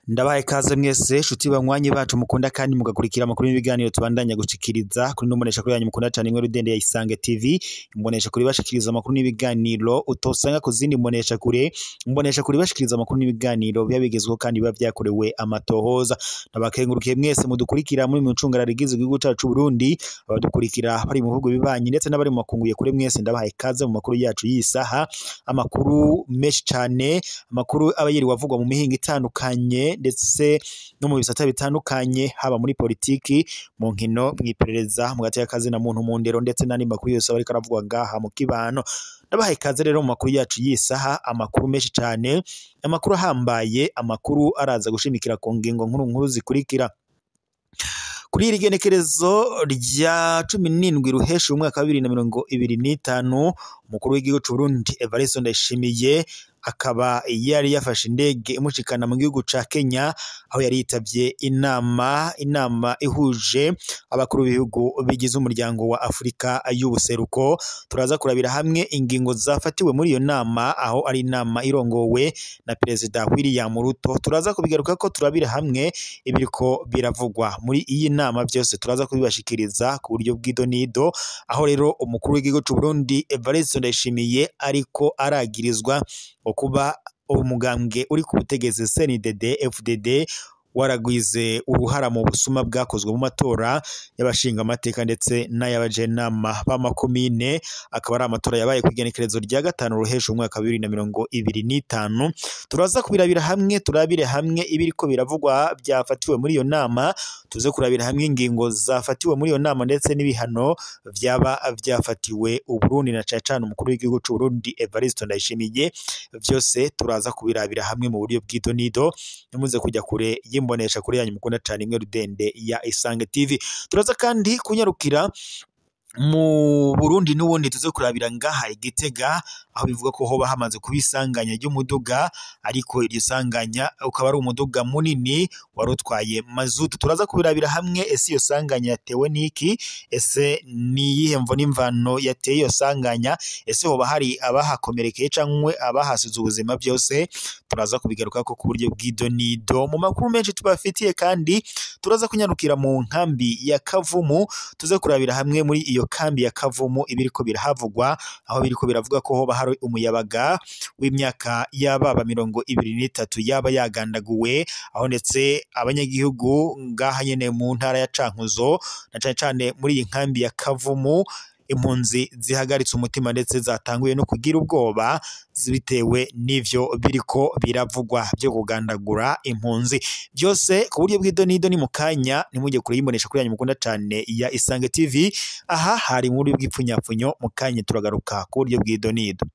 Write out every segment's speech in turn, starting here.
Ndabaye kaze mwese shuti banywanyi bacu mukunda kandi mugakurikira amakuru y'ibiganiro tubandanya gushikiriza kuri numonesha kuri yanyu mukunda cyane imwe Rudende ya Isange TV imbonesha kuri bashikiriza amakuru n'ibiganiro utosanga kuzindi mbonesha kuri bashikiriza amakuru n'ibiganiro byabigezweho kandi biba byakorewe amatohoza. Nabakengurukiye mwese mudukurikira muri mucungara rigize igihugu cyacu Burundi, abadukurikira bari mu bihugu bibanyi ndetse n'abari mu makunguye kure mwese ndabaye kaze mu makuru yacu yisaha, amakuru meshi cyane, amakuru abayiri wavugwa mu mihinga itandukanye ndetse no mu bisata bitandukanye haba muri politiki, mu nkino, mwiperereza, mu gateka kazi na muntu mu ndero ndetse n'andi makuru yose bari karavugwa ngaha mu kibano. Ndabahaye kaze rero mu makuru yacu yisaha, amakuru menshi cyane, amakuru ahambaye, amakuru araza gushimikira ku ngingo nkuru zikurikira. Kuri iri genekerezo rya 17 ruheshi umwaka wa 2025 umukuru w'igihugu cy'u Burundi Evariste Ndayishimiye akaba yari yafashe indege imushikana mu gihugu ca Kenya, aho yari yitavye inama ihuje abakuru b'ibihugu bigize umuryango wa Afrika y'ubuseruko. Turaza kurabira hamwe ingingo zafatiwe muri iyo nama, aho ari inama irongowe na Perezida William Ruto. Turaza kubigaruka ko turabira hamwe ibiriko biravugwa muri iyi nama, byose turaza kubibashikiriza ku buryo bw'idonido, aho rero umukuru w'igihugu cy'u Burundi Evariste Ndayishimiye ariko aragirizwa kuba umugambwe uri ku butegetsi CNDD-FDD waragwize uruhara mu busuma bwakozwe mu matora y'abashinga amateka ndetse n'ayabajenama b'amakomine, akaba ari amatora yabaye ku igenekerezo rya 5 ruheshi umwaka wa 2025. Turaza kubirabira hamwe, turabire hamwe ibiriko biravugwa byafatiwe muri iyo nama, tuze kurabira hamwe ingingo zafatiwe muri iyo nama ndetse n'ibihano byaba byafatiwe u Burundi na cyane umukuru w'igihugu cy'u Burundi Evariste Ndayishimiye. Byose turaza kubirabira hamwe mu buryo bw'idonido, nimuze kujya kure imbonesha kuri yanyu mukunda cyane imwe Rudende ya Isange TV. Turaza kandi kunyarukira mu Burundi n'ubundi tuze kurabira ngaha Igitega, aho bivuga ko hoba hamaze kubisanganya ry'umuduga, ariko iryo sanganya ukaba ari umuduga munini warutwaye mazutu. Turaza kubirabira hamwe ese iyo sanganya yatewe niki, ese ni yihe mvo n'imvano yateye iyo sanganya, ese hoba hari abahakomerekeye cyangwa abahasize ubuzima, byose turaza kubigaruka ko ku buryo bw'idonido mu makuru menshi tubafitiye. Kandi turaza kunyarukira mu nkambi ya Kavumu, tuze kurabira hamwe muri iyo kambi ya Kavumu ibiriko birahavugwa, aho biriko biravuga ko hoba hari umuyabaga w'imyaka yababa 23 yaba yagandaguwe, aho ndetse abanyagihugu ngaha nyene mu ntara ya Cankuzo na cyane muri iyi nkambi ya Kavumu impunzi zihagaritse umutima ndetse zatanguye no kugira ubwoba zibitewe n'ivyo biriko biravugwa byo kugandagura impunzi. Byose ku buryo bw'idonido ni mukanya, nimujye kure y'imbonesha kuri yanyu mukunda cyane ya Isange TV. Aha hari muri bw'ipfunyapfunyo, mukanya turagaruka ku buryo bw'idonido.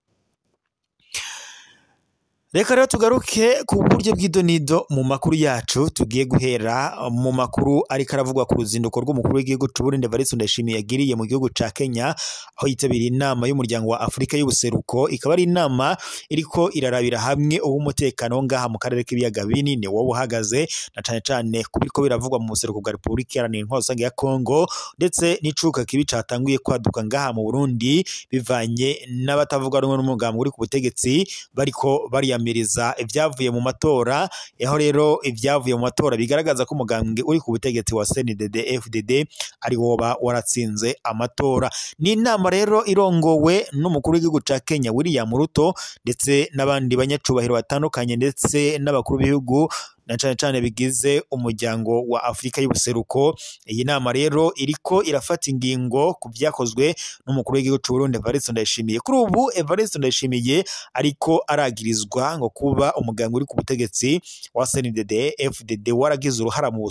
Reka rero tugaruke ku buryo bw'idonido mu makuru yacu. Tugiye guhera mu makuru ariko aravugwa ku ruzinduko rw'umukuru w'igihugu cy'u Burundi Evariste Ndayishimiye yagiriye mu gihugu ca Kenya, aho yitabiriye inama y'umuryango wa Afrika y'ubuseruko. Ikaba ari inama iriko irarabira hamwe umutekano ngaha mu karere k'ibiyaga binini wo buhagaze, na cyane ku biriko biravugwa mu buseruko bwa Repubulika Iharanira Intwaro ya Kongo, ndetse n'icuka kibi catanguye kwaduka ngaha mu Burundi bivanye n'abatavuga rumwe n'umugambi uri ku butegetsi bariko miriza ibyavuye mu matora. Aho rero ibyavuye mu matora bigaragaza ko umugambwe uri ku butegetsi wa CNDD-FDD ari woba waratsinze amatora. Ni inama rero irongowe n'umukuru w'igihugu ca Kenya William Ruto ndetse n'abandi banyacubahiro batandukanye ndetse n'abakuru b'ibihugu na cyane bigize umuryango wa Afrika y'ubuseruko. Iyi nama rero iriko irafata ingingo ku byakozwe n'umukuru w'igihugu cy'u Burundi Evariste Ndayishimiye. Kuri ubu Evariste Ndayishimiye ariko aragirizwa ngo kuba umuganga uri ku butegetsi wa CNDD-FDD waragize uruhara mu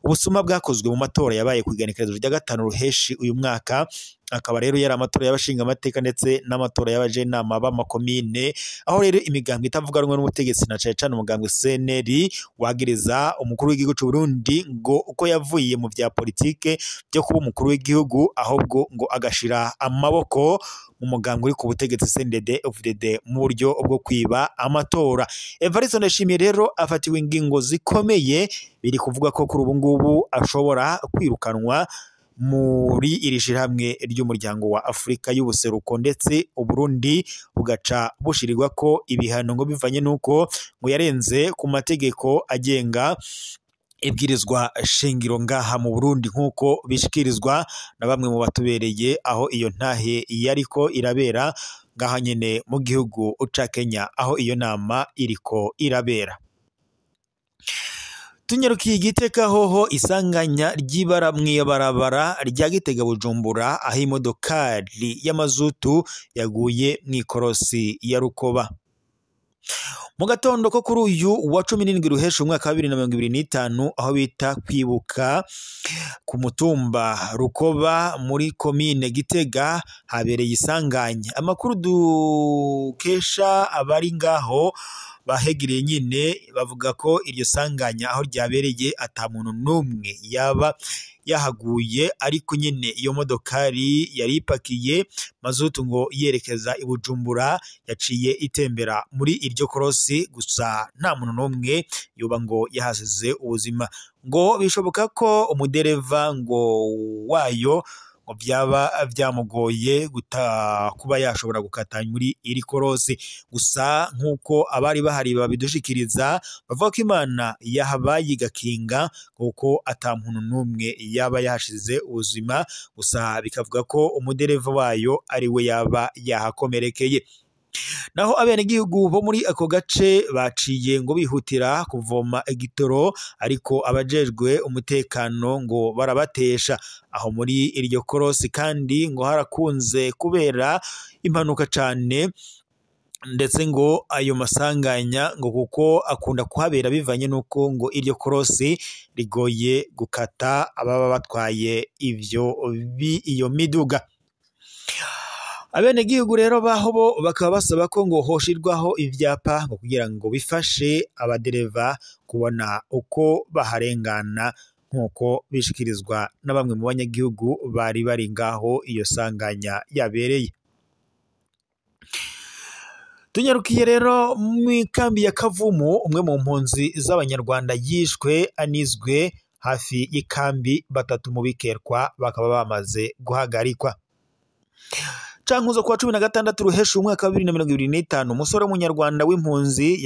ubusuma bwakozwe mu matora yabaye ku igenekerezo rya 5 ruheshi uyu mwaka. Akaba rero yari amatora y'abashinga amateka ndetse n'amatora y'abajenama b'amakomine, aho rero imigambwe itavuga rumwe n'ubutegetsi na cyane umugambwe CNL wagiriza umukuru w'igihugu cy'u Burundi ngo uko yavuye mu bya politike byo kuba umukuru w'igihugu, ahubwo ngo agashira amaboko mu mugambwe uri ku butegetsi CNDD-FDD mu buryo bwo kwiba amatora. Evariste Ndayishimiye rero afatiwe ingingo zikomeye, biri kuvuga ko kuri ubu ngubu ashobora kwirukanwa muri iri shirahamwe ry'umuryango wa Afrika y'ubuseruko, ndetse Uburundi bugaca bushirirwa ko ibihano ngo bivanye nuko ngo yarenze ku mategeko agenga ibwirizwa shingiro ngaha mu Burundi, nk'uko bishikirizwa na bamwe mu batubereye aho iyo ntahe yariko irabera ngaha nyene mu gihugu ca Kenya, aho iyo nama iriko irabera. Tunyarukiye Gitega hoho isanganya ry'ibara mw'ibarabara rya Gitega Bujumbura, aho imodokari y'amazutu yaguye mw'ikorosi ya Rukoba. Mu gatondo ko kuri uyu wa 17 ruhesha umwaka wa 2025, aho bita kwibuka ku mutumba Rukoba muri komine Gitega habereye isanganya. Amakuru dukesha abari ngaho bahegereye nyine bavuga ko iryo sanganya aho ryabereye ata muntu n'umwe yaba yahaguye, ariko nyine iyo modokari yari ipakiye mazutu ngo yerekeza i Bujumbura yaciye itembera muri iryo korosi, gusa nta muntu n'umwe yoba ngo yahasize ubuzima. Ngo bishoboka ko umudereva ngo wayo ngo byaba byamugoye kuba yashobora gukata muri iri korosi, gusa nk'uko abari bahari babidushikiriza bavuga ko Imana yahabaye igakinga kuko ata muntu n'umwe yaba yahashize ubuzima, gusa bikavuga ko umudereva wayo ari we yaba yahakomerekeye. Naho abenegihugu bo muri ako gace baciye ngo bihutira kuvoma igitoro, ariko abajejwe umutekano ngo barabatesha aho muri iryo korosi, kandi ngo harakunze kubera impanuka cane, ndetse ngo ayo masanganya ngo kuko akunda kuhabera bivanye nuko ngo iryo korosi rigoye gukata ababa batwaye iyo miduga. Abenegihugu rero baho bo bakaba basaba ko ngo hoshirwaho ivyapa ngo kugira ngo bifashe abadereva kubona uko baharengana, nk'uko bishikirizwa na bamwe mu banyagihugu bari bari ngaho iyo sanganya yabereye. Tunyarukiye rero mw'ikambi ya Kavumu, umwe mu mpunzi z'abanyarwanda yishwe anizwe hafi y'ikambi, batatu mu bikerwa bakaba bamaze guhagarikwa. Cankuzo kwa 16 ruhesha umwaka wa 2025, umusore w'umunyarwanda w'impunzi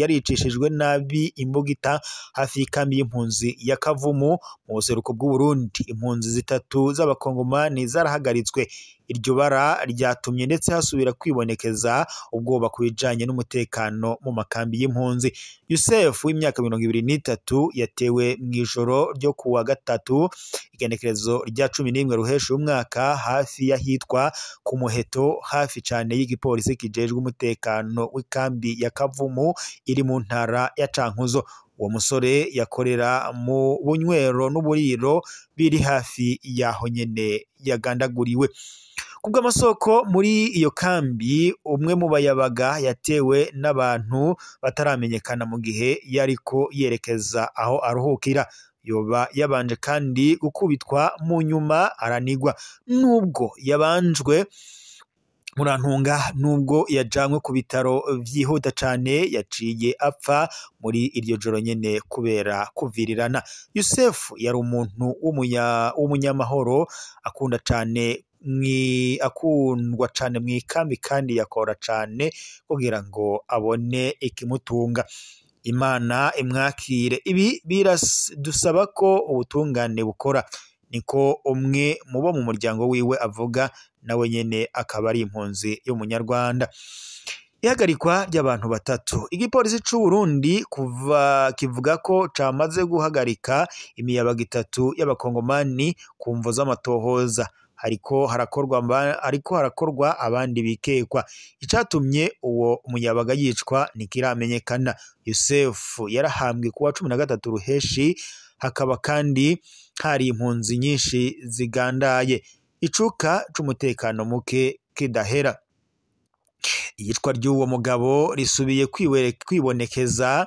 yaricishijwe nabi imbugita hafi y'ikambi y'impunzi ya Kavumu mu buseruko bw'u Burundi. Impunzi zitatu z'abakongomani zarahagaritswe. Iryo bara ryatumye ndetse hasubira kwibonekeza ubwoba ku bijanye n'umutekano mu makambi y'impunzi. Yusef w'imyaka 23 yatewe mw'ijoro ryo kuwa gatatu igenekerezo rya 11 ruhesha umwaka hafi yahitwa ku Muheto, hafi cane y'igipolisi kijejwe umutekano w'ikambi ya Kavumu iri mu ntara ya Cankuzo. Uwo musore yakorera mu bunywero n'uburiro biri hafi yaho nyene yagandaguriwe. Kubw'amasoko muri iyo kambi, umwe mu bayabaga yatewe n'abantu bataramenyekana mu gihe yariko yerekeza aho aruhukira. Yoba yabanje kandi gukubitwa mu nyuma aranigwa. Nubwo yabanjwe Murantunga, nubwo yajanywe ku bitaro vyihuta cane, yaciye apfa muri iryo joro nyene kubera kuvirirana. Yusef yari umuntu w'umunyamahoro akundwa cane mw'ikambi, kandi yakora cane kugira ngo abone ikimutunga. Imana imwakire. Ibi biradusaba ko ubutungane bukora, niko umwe mu bo mu muryango wiwe avuga, nawe nyene akaba ari impunzi y'umunyarwanda. Ihagarikwa ry'abantu batatu. Igipolisi c'u Burundi kivuga ko camaze guhagarika imiyabaga itatu y'abakongomani ku mvo z'amatohoza, ariko harakorwa abandi bikekwa. Icatumye uwo muyabaga yicwa ntikiramenyekana. Yusef yarahambwe kuwa 13 ruheshi, hakaba kandi hari impunzi nyinshi zigandaye. Icuka c'umutekano muke kidahera. Iyicwa ry'uwo mugabo risubiye kwibonekeza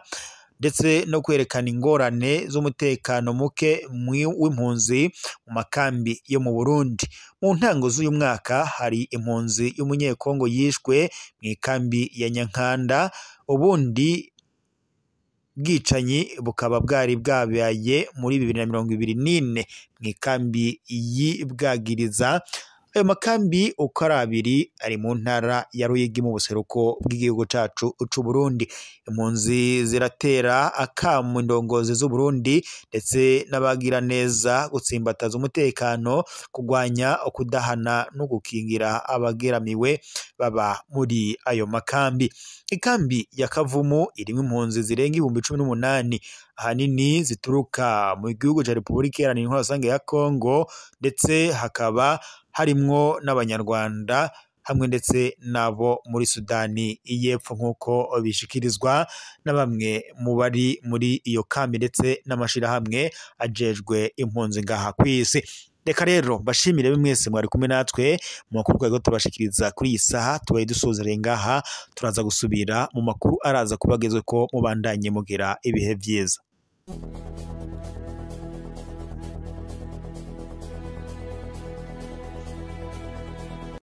ndetse no kwerekana ingorane z'umutekano muke w'impunzi mu makambi yo mu Burundi. Mu ntango z'uyu mwaka hari impunzi y'umunyekongo yishwe mw'ikambi ya Nyankanda, ubundi bwicanyi bukaba bwari bwabaye muri 2024 mw'ikambi y'Ibwagiriza. Ayo makambi uko ari abiri ari mu ntara ya Ruyigi mu buseruko bw'igihugu cacu c'u Burundi. Impunzi ziratera akamu indongozi z'u Burundi ndetse n'abagira neza gutsimbataza umutekano, kugwanya kudahana no gukingira abageramiwe baba muri ayo makambi. Ikambi ya Kavumu irimo impunzi zirenga 18,000 ahanini zituruka mu gihugu ca Repubulika Iharanira Intwaro Rusange ya Kongo, ndetse hakaba harimwo n'abanyarwanda hamwe ndetse nabo muri Sudani y'Epfo nk'uko bishikirizwa na bamwe mu bari muri iyo kambi ndetse n'amashirahamwe ajejwe impunzi ngaha kw'isi. Reka rero bashimire mwese mwari kumwe natwe mu makuru twari tubashikiriza kuri iyi saha. Tubaye dusozereye ngaha, turaza gusubira mu makuru araza kubagezwe ko mubandanye mugira ibihe vyiza.